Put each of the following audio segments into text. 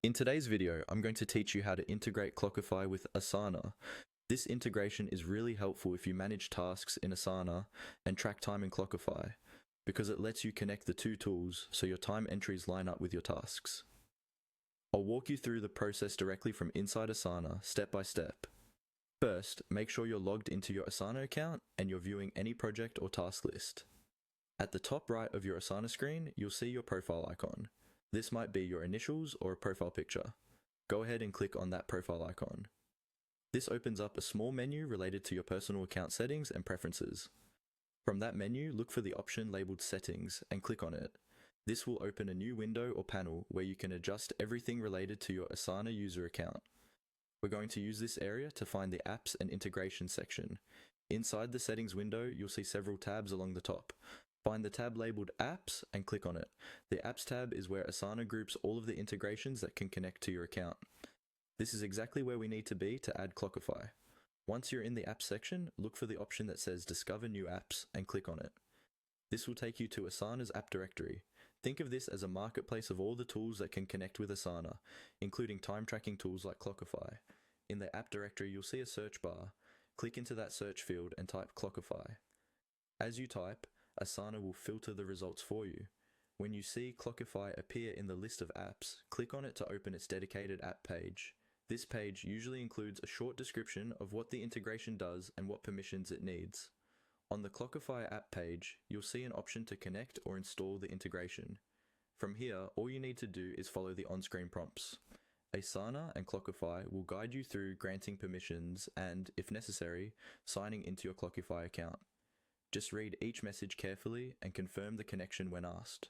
In today's video, I'm going to teach you how to integrate Clockify with Asana. This integration is really helpful if you manage tasks in Asana and track time in Clockify, because it lets you connect the two tools so your time entries line up with your tasks. I'll walk you through the process directly from inside Asana, step by step. First, make sure you're logged into your Asana account and you're viewing any project or task list. At the top right of your Asana screen, you'll see your profile icon. This might be your initials or a profile picture. Go ahead and click on that profile icon. This opens up a small menu related to your personal account settings and preferences. From that menu, look for the option labeled Settings and click on it. This will open a new window or panel where you can adjust everything related to your Asana user account. We're going to use this area to find the Apps and Integration section. Inside the settings window, you'll see several tabs along the top. Find the tab labeled Apps and click on it. The Apps tab is where Asana groups all of the integrations that can connect to your account. This is exactly where we need to be to add Clockify. Once you're in the Apps section, look for the option that says Discover New Apps and click on it. This will take you to Asana's app directory. Think of this as a marketplace of all the tools that can connect with Asana, including time tracking tools like Clockify. In the app directory, you'll see a search bar. Click into that search field and type Clockify. As you type, Asana will filter the results for you. When you see Clockify appear in the list of apps, click on it to open its dedicated app page. This page usually includes a short description of what the integration does and what permissions it needs. On the Clockify app page, you'll see an option to connect or install the integration. From here, all you need to do is follow the on-screen prompts. Asana and Clockify will guide you through granting permissions and, if necessary, signing into your Clockify account. Just read each message carefully and confirm the connection when asked.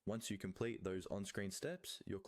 Once you complete those on-screen steps, your